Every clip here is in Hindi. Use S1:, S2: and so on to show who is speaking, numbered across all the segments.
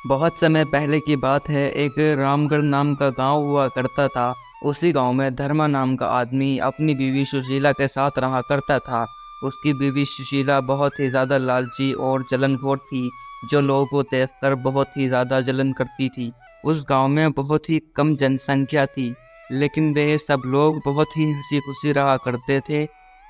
S1: बहुत समय पहले की बात है। एक रामगढ़ नाम का गांव हुआ करता था। उसी गांव में धर्मा नाम का आदमी अपनी बीवी सुशीला के साथ रहा करता था। उसकी बीवी सुशीला बहुत ही ज़्यादा लालची और जलनखोर थी, जो लोगों को देखकर बहुत ही ज़्यादा जलन करती थी। उस गांव में बहुत ही कम जनसंख्या थी, लेकिन वे सब लोग बहुत ही हंसी खुशी रहा करते थे।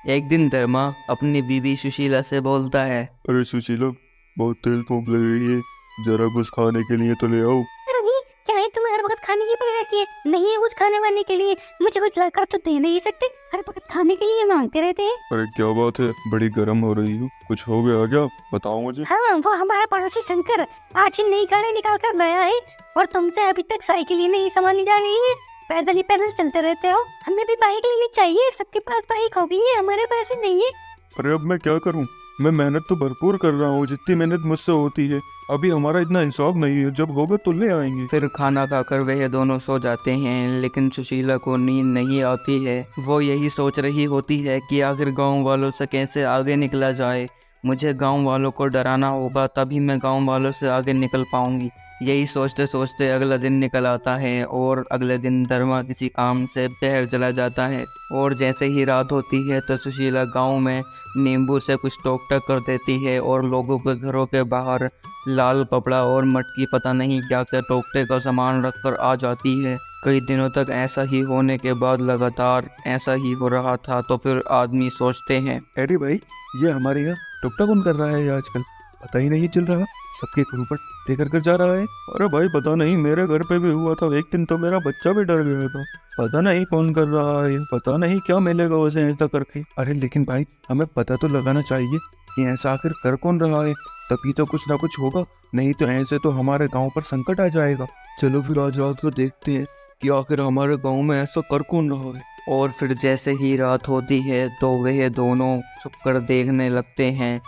S1: एक दिन धर्मा अपनी बीवी सुशीला से बोलता है,
S2: अरे सुशीला, बहुत तेज भूख लग रही है, जरा कुछ खाने के लिए तो ले आओ।
S3: अरे जी, क्या है तुम्हें हर वक्त खाने की पड़ी रहती है? नहीं है कुछ खाने वाने के लिए? मुझे कुछ लड़कर तो दे नहीं सकते, हर वक्त खाने के लिए मांगते रहते हैं।
S2: अरे क्या बात है, बड़ी गर्म हो रही हो, कुछ हो गया क्या? बताओ मुझे।
S3: हाँ, वो हमारा पड़ोसी शंकर आज ही नई गाड़ी निकाल कर लाया है और तुमसे अभी तक साइकिल ही नहीं संभाली जा रही है। पैदल ही पैदल चलते रहते हो। हमें भी बाइक लेनी चाहिए, सबके पास बाइक हो गई है, हमारे पास ही नहीं है।
S2: अरे अब मैं क्या करूं? मैं मेहनत तो भरपूर कर रहा हूँ, जितनी मेहनत मुझसे होती है। अभी हमारा इतना हिसाब नहीं है, जब होगा तो ले आएंगे।
S1: फिर खाना खाकर वह दोनों सो जाते हैं, लेकिन सुशीला को नींद नहीं आती है। वो यही सोच रही होती है कि आखिर गांव वालों से कैसे आगे निकला जाए। मुझे गांव वालों को डराना होगा, तभी मैं गांव वालों से आगे निकल पाऊंगी। यही सोचते सोचते अगला दिन निकल आता है और अगले दिन धर्मा किसी काम से शहर चला जाता है। और जैसे ही रात होती है तो सुशीला गांव में नींबू से कुछ टोक टक कर देती है और लोगों के घरों के बाहर लाल कपड़ा और मटकी पता नहीं क्या क्या टोकटे का सामान रखकर आ जाती है। कई दिनों तक ऐसा ही होने के बाद लगातार ऐसा ही हो रहा था। तो फिर आदमी सोचते हैं,
S2: अरे भाई, ये हमारे यहाँ टुकटा कौन कर रहा है आजकल? पता ही नहीं चल रहा, सबके घरों पर लेकर कर जा रहा है। अरे भाई पता नहीं, मेरे घर पे भी हुआ था एक दिन, तो मेरा बच्चा भी डर गया था। पता नहीं कौन कर रहा है, पता नहीं क्या मिलेगा उसे ऐसा करके। अरे लेकिन भाई, हमें पता तो लगाना चाहिए कि ऐसा आखिर कर कौन रहा है, तभी तो कुछ ना कुछ होगा। नहीं तो ऐसे तो हमारे गांव पर संकट आ जाएगा। चलो फिर आज रात को देखते हैं कि आखिर हमारे गांव में ऐसा कर कौन रहा है।
S1: और फिर जैसे ही रात होती है तो वह दोनों छुपकर देखने लगते हैं।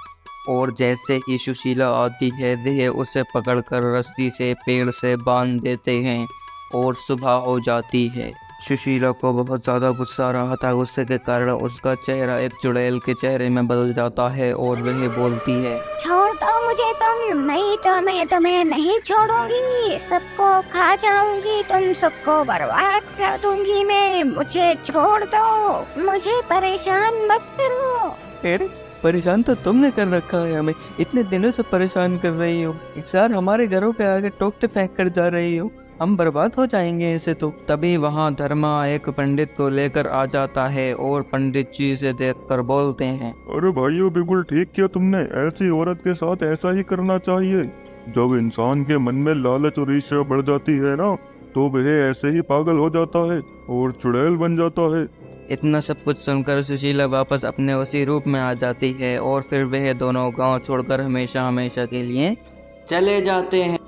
S1: और जैसे ही सुशीला आती है वह उसे पकड़कर रस्सी से पेड़ से बांध देते हैं और सुबह हो जाती है। सुशीला को बहुत ज़्यादा गुस्सा आ रहा था। गुस्से के कारण उसका चेहरा एक चुड़ैल के चेहरे में बदल जाता है और वह बोलती है,
S3: छोड़ दो मुझे तुम, नहीं तो मैं तुम्हें नहीं छोड़ूंगी, सबको खा जाऊंगी, तुम सबको बर्बाद कर दूंगी मैं। मुझे छोड़ दो, मुझे परेशान मत करो।
S1: अरे परेशान तो तुमने कर रखा है, हमें इतने दिनों से परेशान कर रही हो। एक सार हमारे घरों पे आगे टोकते फेंक कर जा रही हो, हम बर्बाद हो जाएंगे ऐसे तो। तभी वहाँ धर्मा एक पंडित को लेकर आ जाता है और पंडित जी से देखकर बोलते हैं,
S2: अरे भाइयों, बिल्कुल ठीक किया तुमने, ऐसी औरत के साथ ऐसा ही करना चाहिए। जब इंसान के मन में लालच और ईर्ष्या बढ़ जाती है ना, तो वह ऐसे ही पागल हो जाता है और चुड़ैल बन जाता है।
S1: इतना सब कुछ सुनकर सुशीला वापस अपने उसी रूप में आ जाती है और फिर वह दोनों गांव छोड़कर हमेशा हमेशा के लिए चले जाते हैं।